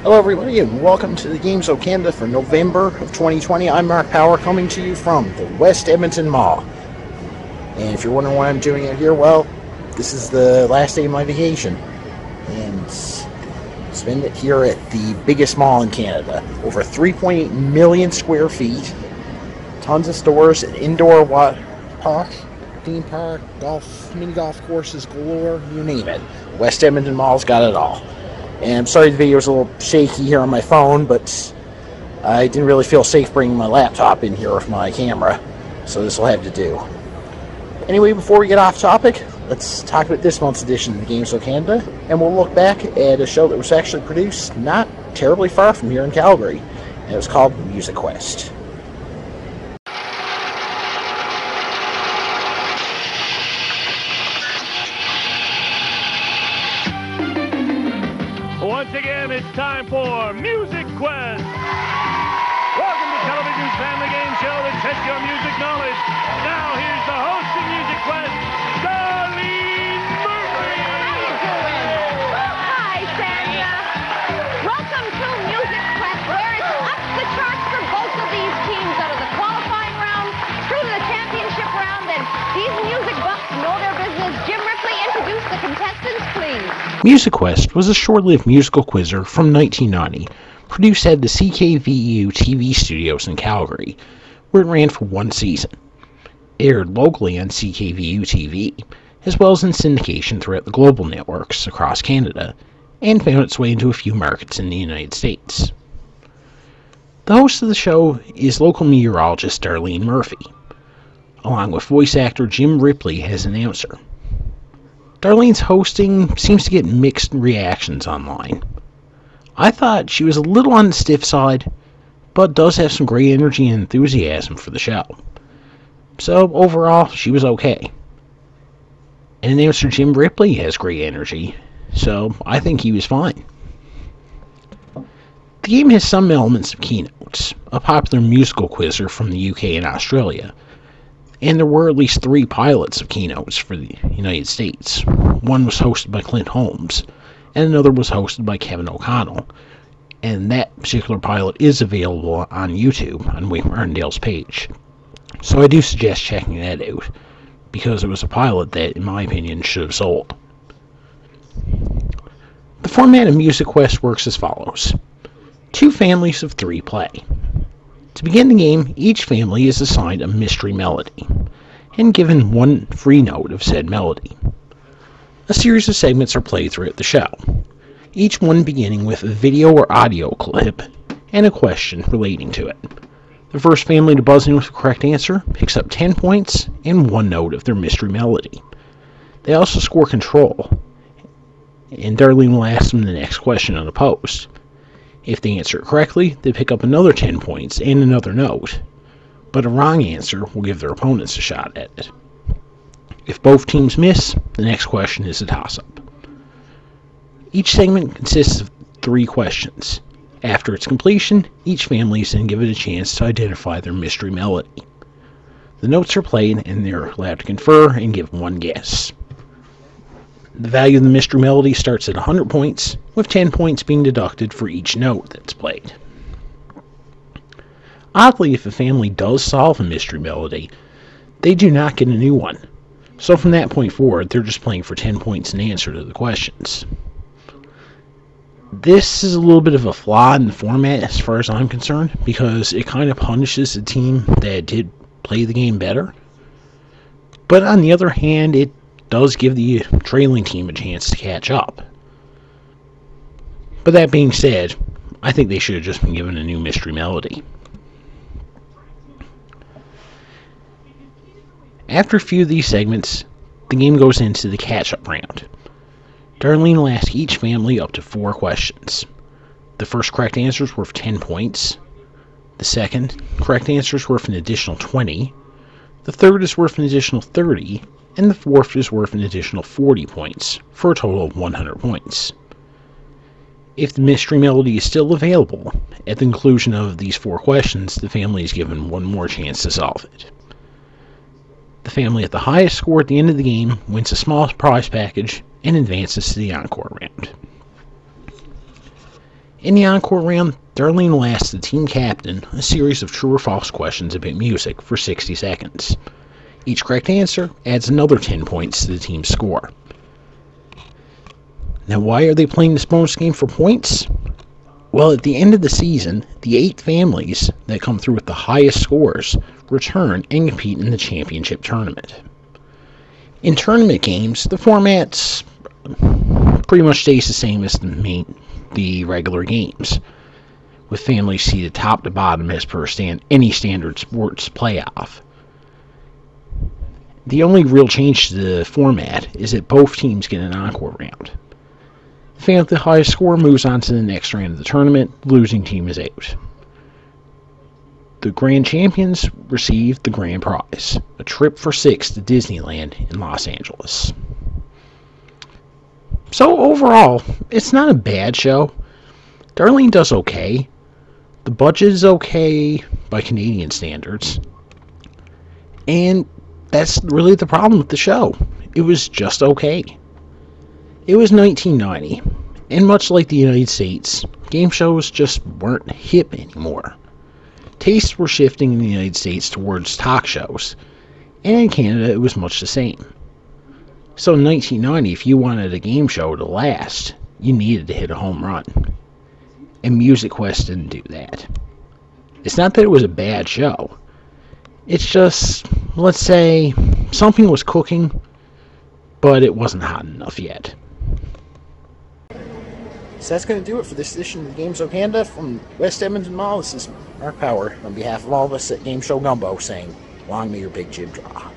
Hello everybody and welcome to the Games of Canada for November of 2020. I'm Marc Power coming to you from the West Edmonton Mall. And if you're wondering why I'm doing it here, well, this is the last day of my vacation. And spend it here at the biggest mall in Canada. Over 3.8 million square feet. Tons of stores, an indoor water park, theme park, mini golf courses galore, you name it. West Edmonton Mall's got it all. And I'm sorry the video is a little shaky here on my phone, but I didn't really feel safe bringing my laptop in here with my camera, so this will have to do. Anyway, before we get off topic, let's talk about this month's edition of the Games of Canada, and we'll look back at a show that was actually produced not terribly far from here in Calgary, and it was called Musiquest. Once again, it's time for Musiquest. Welcome to television's family game show that tests your music knowledge. Now, here's the host of Musiquest, Darlene Murphy. Hi, Sandra. Welcome to Musiquest, where it's up the charts for both of these teams out of the qualifying round through to the championship round, and these music buffs know their business. Jim Ripley, introduce the contestants, please. Musiquest was a short-lived musical quizzer from 1990, produced at the CKVU TV studios in Calgary, where it ran for one season. It aired locally on CKVU TV, as well as in syndication throughout the global networks across Canada, and found its way into a few markets in the United States. The host of the show is local meteorologist Darlene Murphy, along with voice actor Jim Ripley as announcer. Darlene's hosting seems to get mixed reactions online. I thought she was a little on the stiff side, but does have some great energy and enthusiasm for the show. So overall, she was okay. And announcer Jim Ripley has great energy, so I think he was fine. The game has some elements of Keynotes, a popular musical quizzer from the UK and Australia, and there were at least 3 pilots of Keynotes for the United States. One was hosted by Clint Holmes, and another was hosted by Kevin O'Connell, and that particular pilot is available on YouTube on Wayne Martindale's page. So I do suggest checking that out, because it was a pilot that, in my opinion, should have sold. The format of Musiquest works as follows. 2 families of 3 play. To begin the game, each family is assigned a mystery melody, and given one free note of said melody. A series of segments are played throughout the show, each one beginning with a video or audio clip and a question relating to it. The first family to buzz in with the correct answer picks up 10 points and 1 note of their mystery melody. They also score control, and Darlene will ask them the next question unopposed. If they answer it correctly, they pick up another 10 points and another note, but a wrong answer will give their opponents a shot at it. If both teams miss, the next question is a toss-up. Each segment consists of 3 questions. After its completion, each family is then given a chance to identify their mystery melody. The notes are played and they're allowed to confer and give one guess. The value of the mystery melody starts at 100 points, with 10 points being deducted for each note that's played. Oddly, if a family does solve a mystery melody, they do not get a new one. So from that point forward, they're just playing for 10 points in answer to the questions. This is a little bit of a flaw in the format as far as I'm concerned, because it kind of punishes the team that did play the game better. But on the other hand, it does give the trailing team a chance to catch up. But that being said, I think they should have just been given a new mystery melody. After a few of these segments, the game goes into the catch-up round. Darlene will ask each family up to 4 questions. The first correct answer is worth 10 points. The second correct answer is worth an additional 20. The third is worth an additional 30. And the fourth is worth an additional 40 points, for a total of 100 points. If the mystery melody is still available, at the conclusion of these 4 questions, the family is given one more chance to solve it. The family at the highest score at the end of the game wins a small prize package and advances to the encore round. In the encore round, Darlene will ask the team captain a series of true or false questions about music for 60 seconds. Each correct answer adds another 10 points to the team's score. Now, why are they playing this bonus game for points? Well, at the end of the season, the 8 families that come through with the highest scores return and compete in the championship tournament. In tournament games, the format pretty much stays the same as the regular games, with families seeded top to bottom as per any standard sports playoff. The only real change to the format is that both teams get an encore round. The family with the highest score moves on to the next round of the tournament. The losing team is out. The grand champions receive the grand prize, a trip for 6 to Disneyland in Los Angeles. So overall, it's not a bad show. Darlene does okay. The budget is okay by Canadian standards. And that's really the problem with the show. It was just okay. It was 1990, and much like the United States, game shows just weren't hip anymore. Tastes were shifting in the United States towards talk shows, and in Canada it was much the same. So in 1990, if you wanted a game show to last, you needed to hit a home run. And Musiquest didn't do that. It's not that it was a bad show. It's just, let's say, something was cooking, but it wasn't hot enough yet. So that's going to do it for this edition of the Game Show Canada from West Edmonton Mall. This is Marc Power on behalf of all of us at Game Show Gumbo saying, long may your big jib draw.